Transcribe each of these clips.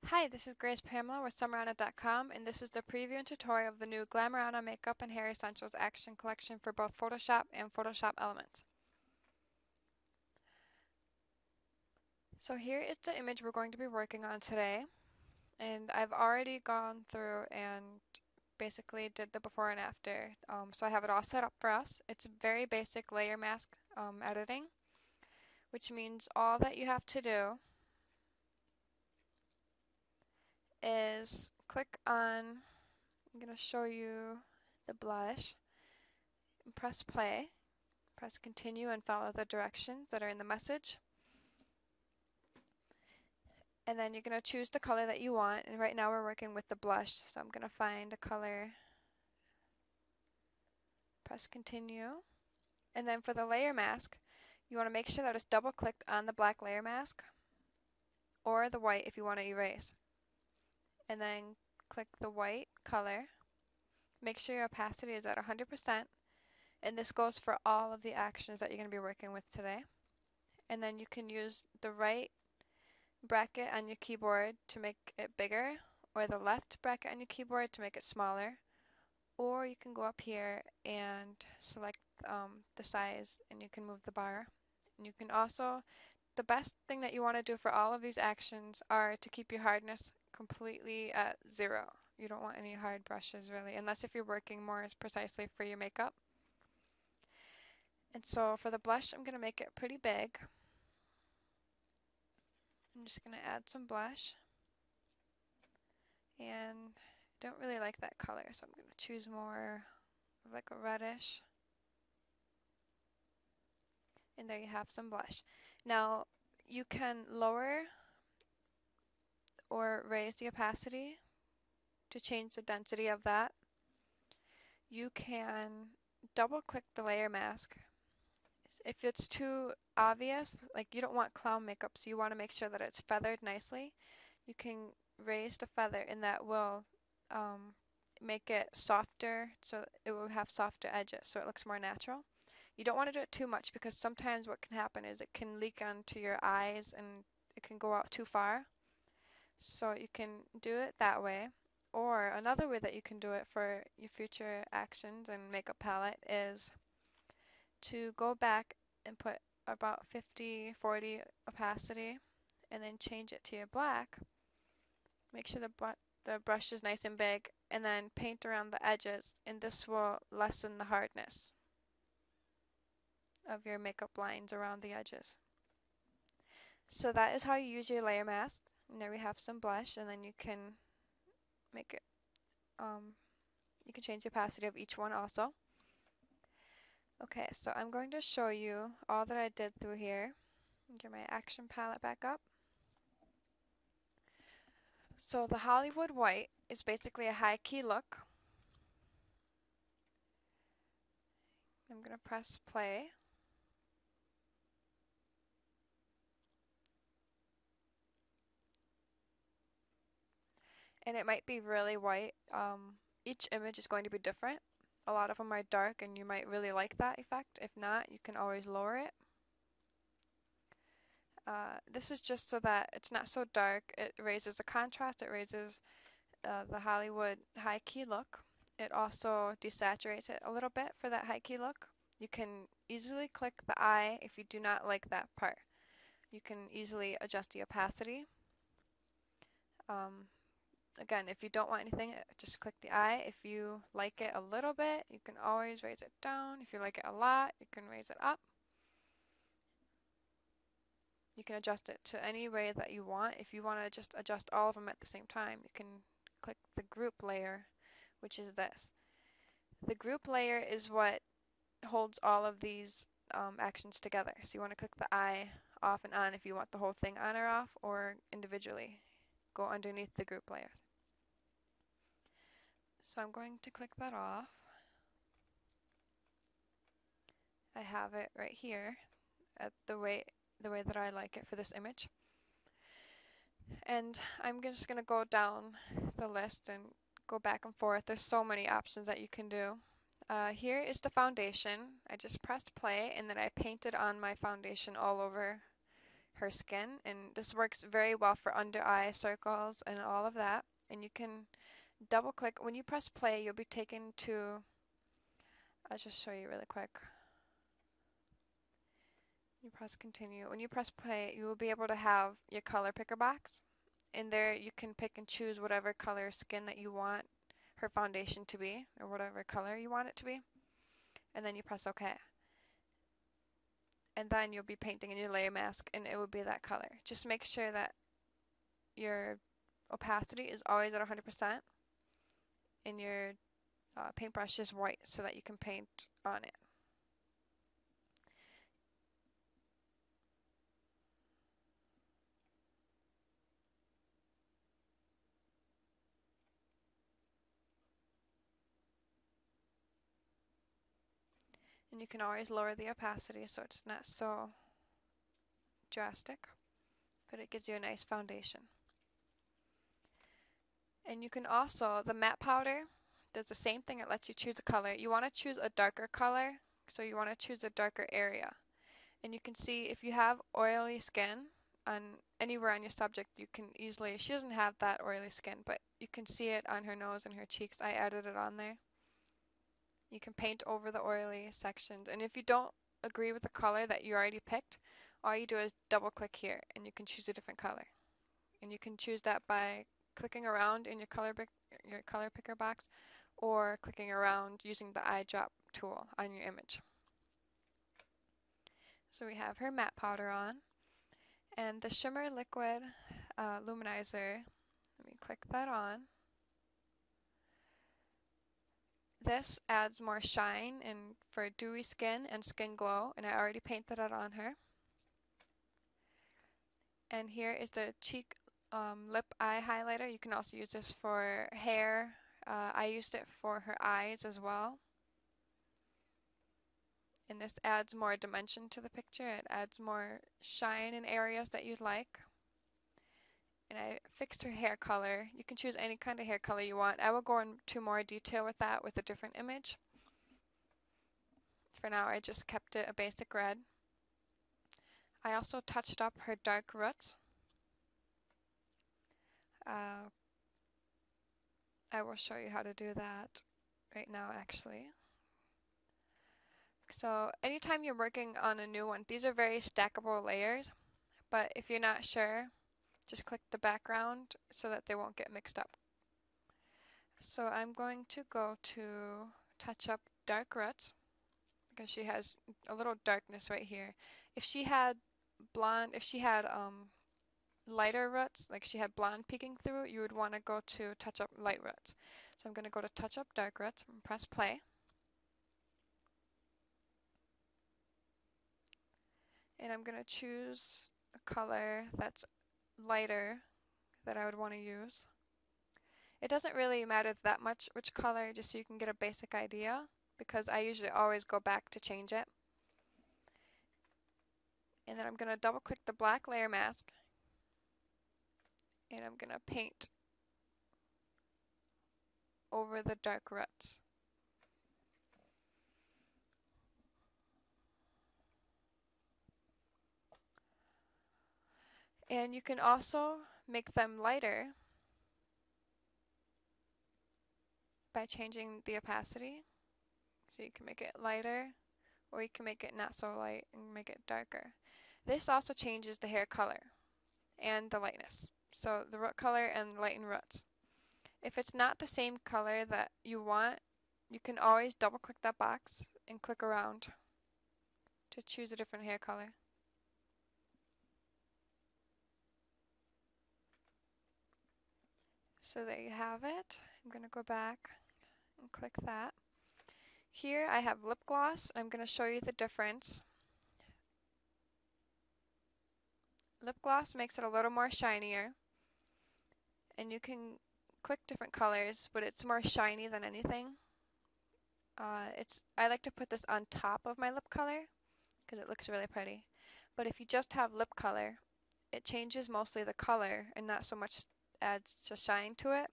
Hi, this is Grace Pamela with Summerana.com, and this is the preview and tutorial of the new Glamourana Makeup and Hair Essentials Action Collection for both Photoshop and Photoshop Elements. So here is the image we're going to be working on today, and I've already gone through and basically did the before and after, so I have it all set up for us. It's very basic layer mask editing, which means all that you have to do is click on, I'm going to show you the blush, and press play. Press continue and follow the directions that are in the message. And then you're going to choose the color that you want. And right now we're working with the blush, so I'm going to find a color. Press continue. And then for the layer mask, you want to make sure that it's double clicked on the black layer mask or the white if you want to erase. And then click the white color. Make sure your opacity is at 100%. And this goes for all of the actions that you're going to be working with today. And then you can use the right bracket on your keyboard to make it bigger, or the left bracket on your keyboard to make it smaller, or you can go up here and select the size and you can move the bar. And you can also, the best thing that you want to do for all of these actions are to keep your hardness completely at 0. You don't want any hard brushes really, unless if you're working more precisely for your makeup. And so for the blush, I'm going to make it pretty big. I'm just going to add some blush, and I don't really like that color, so I'm going to choose more of like a reddish. And there you have some blush. Now you can lower or raise the opacity to change the density of that. You can double click the layer mask. If it's too obvious, like you don't want clown makeup, so you want to make sure that it's feathered nicely, you can raise the feather, and that will make it softer, so it will have softer edges, so it looks more natural. You don't want to do it too much because sometimes what can happen is it can leak onto your eyes and it can go out too far. So you can do it that way. Or another way that you can do it for your future actions and makeup palette is to go back and put about 50-40 opacity and then change it to your black. Make sure the brush is nice and big, and then paint around the edges, and this will lessen the hardness of your makeup lines around the edges. So that is how you use your layer mask. And there we have some blush, and then you can make it, you can change the opacity of each one also. Okay, so I'm going to show you all that I did through here. Get my action palette back up. So the Hollywood white is basically a high key look. I'm going to press play. And it might be really white. Each image is going to be different. A lot of them are dark and you might really like that effect. If not, you can always lower it. This is just so that it's not so dark. It raises the contrast, it raises the Hollywood high key look. It also desaturates it a little bit for that high key look. You can easily click the eye if you do not like that part. You can easily adjust the opacity. Again, if you don't want anything, just click the eye. If you like it a little bit, you can always raise it down. If you like it a lot, you can raise it up. You can adjust it to any way that you want. If you want to just adjust all of them at the same time, you can click the group layer, which is this. The group layer is what holds all of these actions together. So you want to click the eye off and on if you want the whole thing on or off, or individually go underneath the group layer. So I'm going to click that off. I have it right here at the way that I like it for this image. And I'm just going to go down the list and go back and forth. There's so many options that you can do. Here is the foundation. I just pressed play and then I painted on my foundation all over her skin, and this works very well for under eye circles and all of that. And you can double click. When you press play, you'll be taken to, I'll just show you really quick. You press continue. When you press play, you will be able to have your color picker box. In there, you can pick and choose whatever color skin that you want her foundation to be, or whatever color you want it to be. And then you press OK. And then you'll be painting in your layer mask, and it will be that color. Just make sure that your opacity is always at 100%, and your paintbrush is white so that you can paint on it. And you can always lower the opacity so it's not so drastic, but it gives you a nice foundation. And you can also, the matte powder does the same thing. It lets you choose a color. You want to choose a darker color, so you want to choose a darker area. And you can see if you have oily skin on anywhere on your subject, you can easily, she doesn't have that oily skin, but you can see it on her nose and her cheeks. I added it on there. You can paint over the oily sections, and if you don't agree with the color that you already picked, all you do is double click here and you can choose a different color. And you can choose that by clicking around in your color picker box, or clicking around using the eyedrop tool on your image. So we have her matte powder on, and the Shimmer liquid luminizer. Let me click that on. This adds more shine and for dewy skin and skin glow, and I already painted that on her. And here is the cheek lip eye highlighter. You can also use this for hair. I used it for her eyes as well. And this adds more dimension to the picture. It adds more shine in areas that you'd like. And I fixed her hair color. You can choose any kind of hair color you want. I will go into more detail with that with a different image. For now, I just kept it a basic red. I also touched up her dark roots. I will show you how to do that right now, actually. So anytime you're working on a new one, these are very stackable layers, but if you're not sure, just click the background so that they won't get mixed up. So I'm going to go to touch up dark roots, because she has a little darkness right here. If she had blonde, if she had lighter roots, like she had blonde peeking through, you would want to go to touch up light roots. So I'm going to go to touch up dark roots and press play. And I'm going to choose a color that's lighter that I would want to use. It doesn't really matter that much which color, just so you can get a basic idea, because I usually always go back to change it. And then I'm going to double click the black layer mask, and I'm going to paint over the dark roots. And you can also make them lighter by changing the opacity. So you can make it lighter, or you can make it not so light and make it darker. This also changes the hair color and the lightness. So the root color and lighten roots. If it's not the same color that you want, you can always double click that box and click around to choose a different hair color. So there you have it. I'm going to go back and click that. Here I have lip gloss. I'm going to show you the difference. Lip gloss makes it a little more shinier, and you can click different colors, but it's more shiny than anything. I like to put this on top of my lip color because it looks really pretty. But if you just have lip color, it changes mostly the color and not so much adds to shine to it.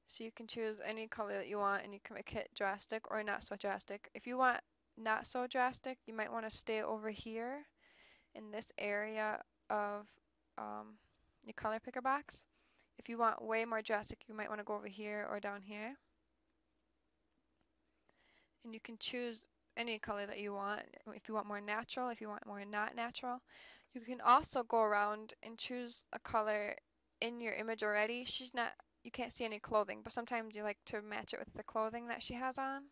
So you can choose any color that you want, and you can make it drastic or not so drastic. If you want not so drastic, you might want to stay over here in this area of your color picker box. If you want way more drastic, you might want to go over here or down here. And you can choose any color that you want. If you want more natural, if you want more not natural. You can also go around and choose a color in your image already. You can't see any clothing, but sometimes you like to match it with the clothing that she has on.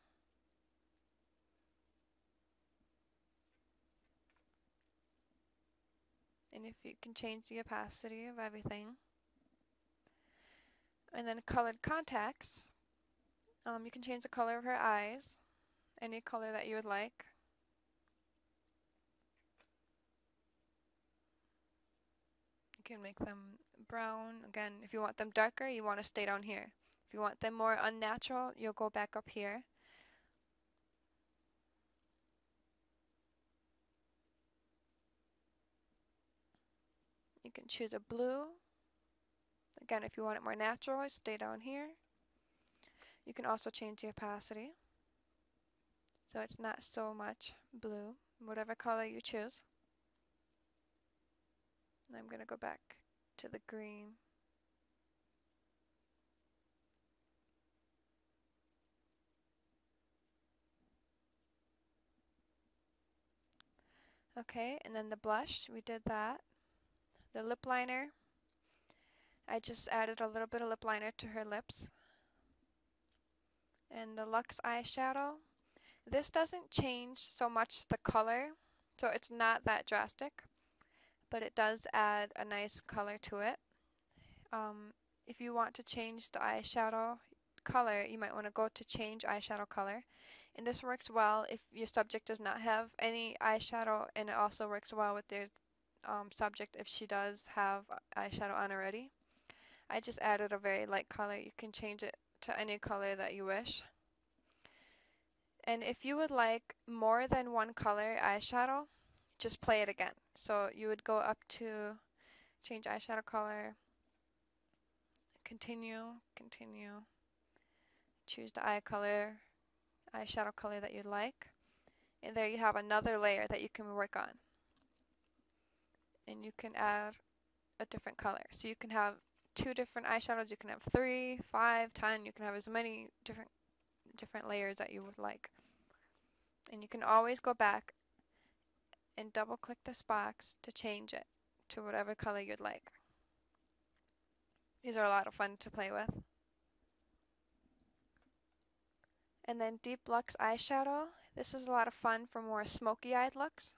And if you can change the opacity of everything. And then colored contacts. You can change the color of her eyes, any color that you would like. You can make them brown. Again, if you want them darker, you want to stay down here. If you want them more unnatural, you'll go back up here. You can choose a blue. Again, if you want it more natural, stay down here. You can also change the opacity, so it's not so much blue, whatever color you choose. And I'm going to go back to the green. Okay, and then the blush, we did that. The lip liner, I just added a little bit of lip liner to her lips. And the Luxe Eye Shadow, this doesn't change so much the color, so it's not that drastic, but it does add a nice color to it. If you want to change the eyeshadow color, you might want to go to change eyeshadow color. And this works well if your subject does not have any eyeshadow, and it also works well with their subject if she does have eyeshadow on already. I just added a very light color. You can change it to any color that you wish. And if you would like more than one color eyeshadow, just play it again. So you would go up to change eyeshadow color, continue, choose the eyeshadow color that you'd like, and there you have another layer that you can work on. And you can add a different color. So you can have 2 different eyeshadows, you can have 3, 5, 10, you can have as many different layers that you would like. And you can always go back and double click this box to change it to whatever color you'd like. These are a lot of fun to play with. And then Deep Luxe Eyeshadow. This is a lot of fun for more smoky-eyed looks.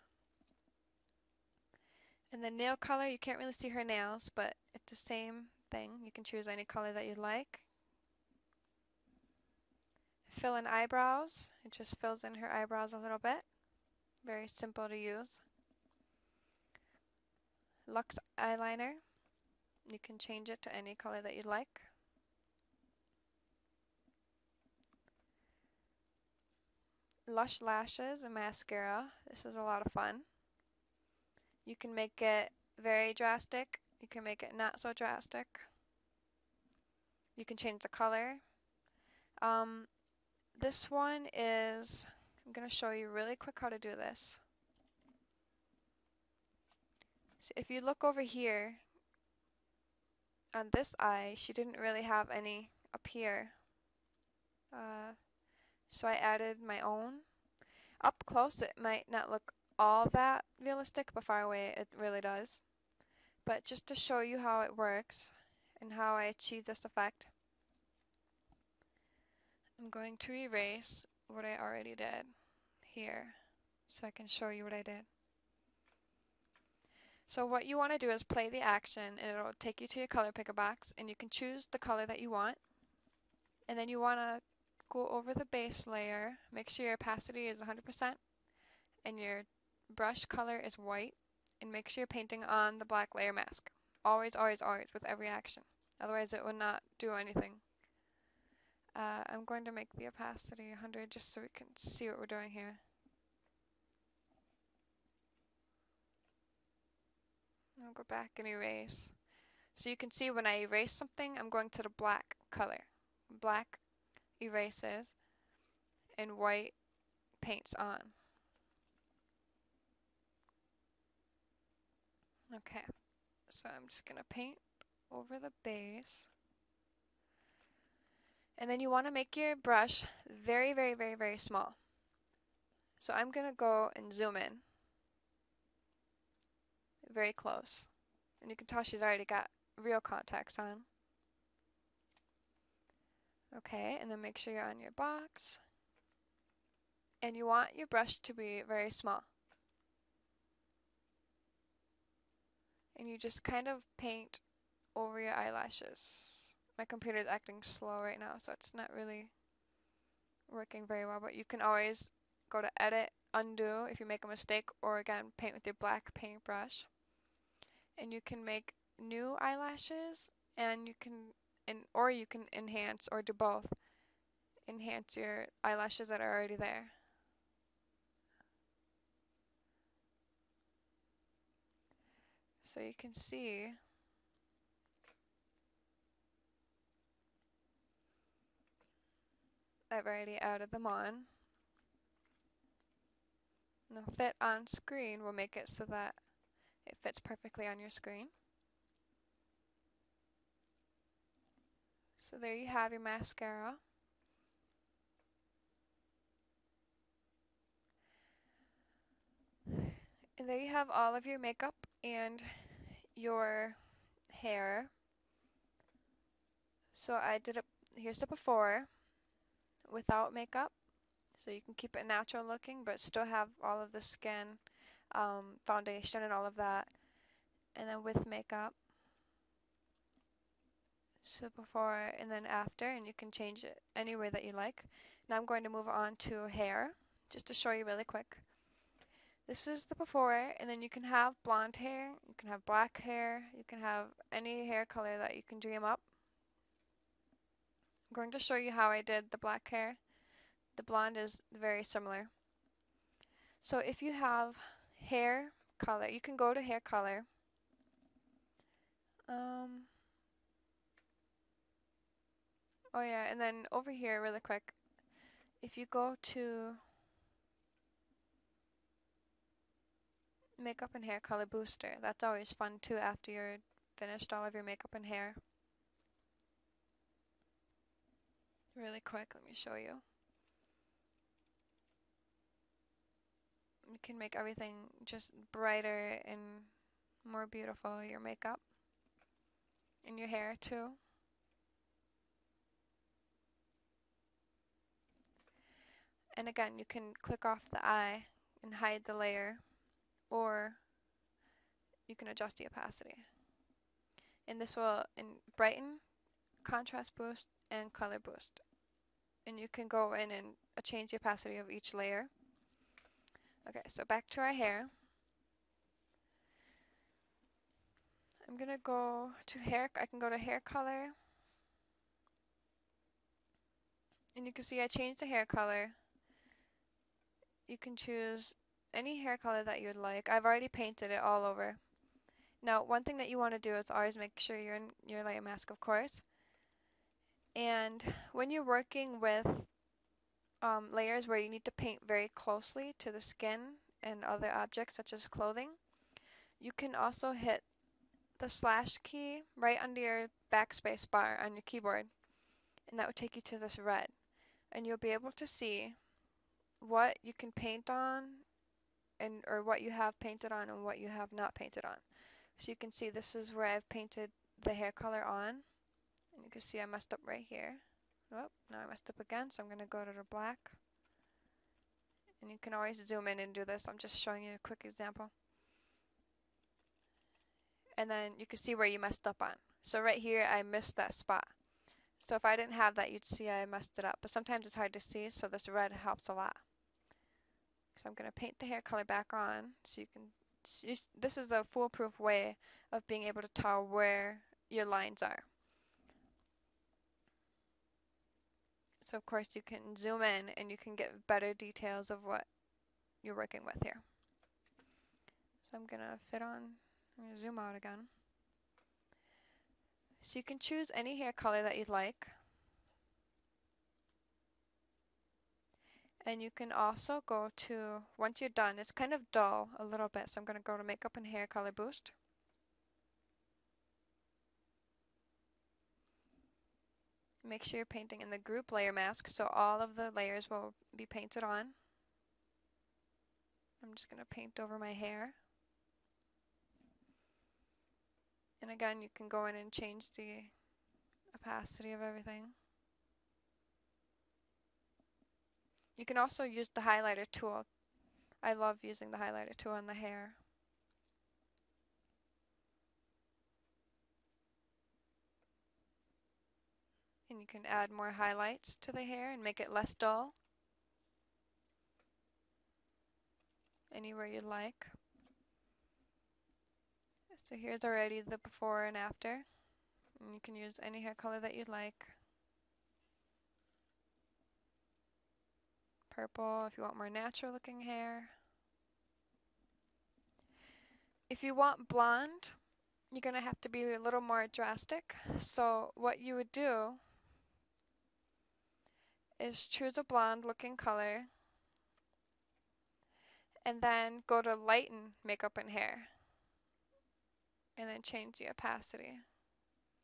And the nail color, you can't really see her nails, but it's the same thing. You can choose any color that you like. Fill in eyebrows. It just fills in her eyebrows a little bit. Very simple to use. Luxe eyeliner. You can change it to any color that you like. Lush lashes and mascara. This is a lot of fun. You can make it very drastic. You can make it not so drastic. You can change the color. This one is, I'm going to show you really quick how to do this. So if you look over here, on this eye, she didn't really have any up here. So I added my own. Up close it might not look all that realistic, but far away it really does. But just to show you how it works and how I achieve this effect, I'm going to erase what I already did here so I can show you what I did. So what you want to do is play the action, and it'll take you to your color picker box, and you can choose the color that you want. And then you want to go over the base layer, make sure your opacity is 100% and your brush color is white, and make sure you're painting on the black layer mask. Always, always, always with every action. Otherwise it will not do anything. I'm going to make the opacity 100 just so we can see what we're doing here. I'll go back and erase. So you can see when I erase something, I'm going to the black color. Black erases and white paints on. Okay, so I'm just gonna paint over the base. And then you want to make your brush very, very, very, very small. So I'm gonna go and zoom in very close. And you can tell she's already got real contacts on. Okay, and then make sure you're on your box. And you want your brush to be very small. And you just kind of paint over your eyelashes. My computer is acting slow right now, so it's not really working very well, but you can always go to edit, undo if you make a mistake, or again, paint with your black paintbrush. And you can make new eyelashes, and you can, or you can enhance or do both. Enhance your eyelashes that are already there. So you can see I've already added them on. And the fit on screen will make it so that it fits perfectly on your screen. So there you have your mascara. And there you have all of your makeup and your hair. So I did it, here's the before without makeup. So you can keep it natural looking but still have all of the skin, foundation and all of that. And then with makeup. So before and then after, and you can change it any way that you like. Now I'm going to move on to hair, just to show you really quick. This is the before, and then you can have blonde hair, you can have black hair, you can have any hair color that you can dream up. I'm going to show you how I did the black hair. The blonde is very similar. So if you have hair color, you can go to hair color. Oh yeah, and then over here really quick, if you go to makeup and hair color booster, that's always fun too after you're finished all of your makeup and hair. Really quick, let me show you. You can make everything just brighter and more beautiful, your makeup and your hair too. And again, you can click off the eye and hide the layer, or you can adjust the opacity. And this will brighten, contrast boost, and color boost. And you can go in and change the opacity of each layer. Okay, so back to our hair. I'm gonna go to hair, I can go to hair color. And you can see I changed the hair color. You can choose any hair color that you'd like. I've already painted it all over. Now, one thing that you want to do is always make sure you're in your layer mask, of course. And when you're working with layers where you need to paint very closely to the skin and other objects such as clothing, you can also hit the slash key right under your backspace bar on your keyboard, and that would take you to this red. And you'll be able to see what you can paint on, and or what you have painted on and what you have not painted on. So you can see this is where I've painted the hair color on, and you can see I messed up right here. Oh, now I messed up again, so I'm going to go to the black. And you can always zoom in and do this. I'm just showing you a quick example. And then you can see where you messed up on. So right here I missed that spot. So if I didn't have that, you'd see I messed it up. But sometimes it's hard to see, so this red helps a lot. So I'm going to paint the hair color back on so you can see. This is a foolproof way of being able to tell where your lines are. So of course you can zoom in and you can get better details of what you're working with here. So I'm going to I'm going to zoom out again. So you can choose any hair color that you'd like. And you can also go to, once you're done, it's kind of dull a little bit, so I'm going to go to Makeup and Hair Color Boost. Make sure you're painting in the group layer mask so all of the layers will be painted on. I'm just going to paint over my hair. And again, you can go in and change the opacity of everything. You can also use the highlighter tool. I love using the highlighter tool on the hair. And you can add more highlights to the hair and make it less dull. Anywhere you like. So here's already the before and after. And you can use any hair color that you'd like. Purple if you want more natural looking hair. If you want blonde, you're going to have to be a little more drastic. So what you would do is choose a blonde looking color and then go to lighten makeup and hair and then change the opacity.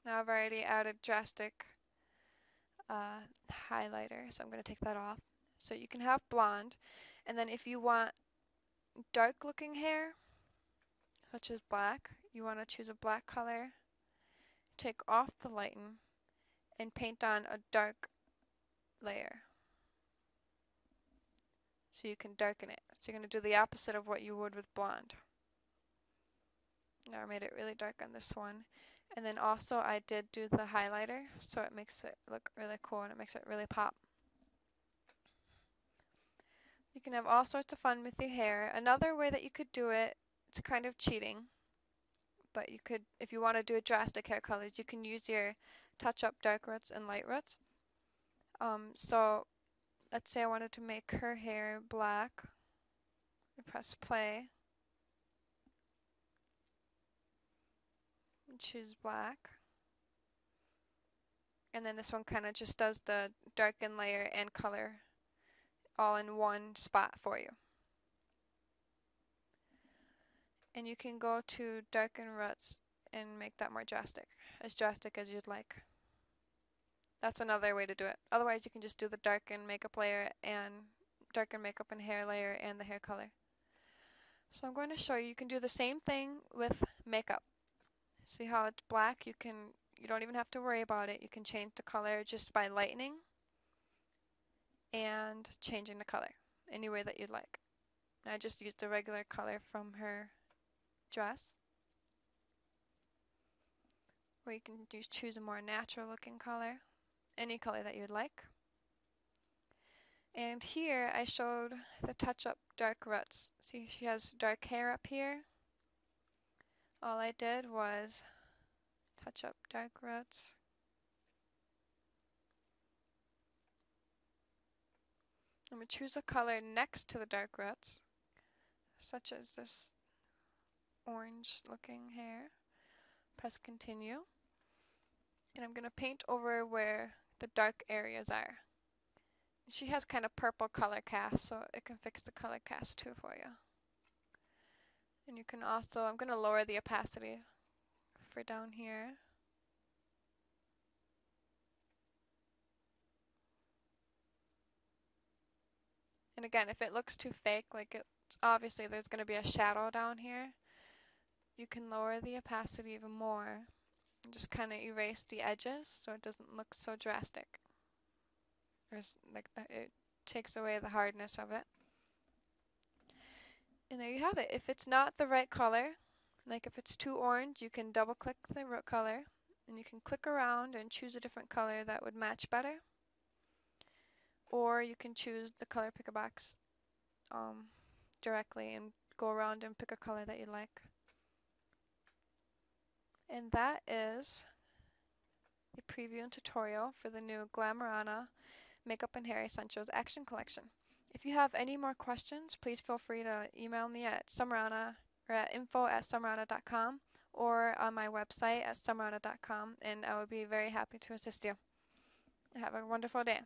Now I've already added drastic highlighter, so I'm going to take that off. So you can have blonde, and then if you want dark looking hair, such as black, you want to choose a black color, take off the lighten, and paint on a dark layer. So you can darken it. So you're going to do the opposite of what you would with blonde. Now I made it really dark on this one. And then also I did do the highlighter, so it makes it look really cool and it makes it really pop. You can have all sorts of fun with your hair. Another way that you could do it, it's kind of cheating, but you could, if you want to do a drastic hair colors, you can use your touch-up dark roots and light roots. So let's say I wanted to make her hair black. I press play. And choose black. And then this one kind of just does the darken layer and color all in one spot for you. And you can go to darken roots and make that more drastic as you'd like. That's another way to do it. Otherwise you can just do the darken makeup layer and darken makeup and hair layer and the hair color. So I'm going to show you, you can do the same thing with makeup. See how it's black? You don't even have to worry about it. You can change the color just by lightening and changing the color any way that you'd like. I just used the regular color from her dress. Or you can choose a more natural looking color, any color that you'd like. And here I showed the touch-up dark roots. See, she has dark hair up here. All I did was touch up dark roots. I'm going to choose a color next to the dark roots, such as this orange looking hair. Press continue. And I'm going to paint over where the dark areas are. She has kind of purple color cast, so it can fix the color cast too for you. And you can also, I'm going to lower the opacity for down here. And again, if it looks too fake, like it's obviously there's going to be a shadow down here, you can lower the opacity even more and just kind of erase the edges so it doesn't look so drastic. It takes away the hardness of it. And there you have it. If it's not the right color, like if it's too orange, you can double click the color and you can click around and choose a different color that would match better. Or you can choose the color picker box directly and go around and pick a color that you like. And that is the preview and tutorial for the new Glamourana Makeup and Hair Essentials Action Collection. If you have any more questions, please feel free to email me at Summerana or at info@summerana.com or on my website at summerana.com, and I would be very happy to assist you. Have a wonderful day.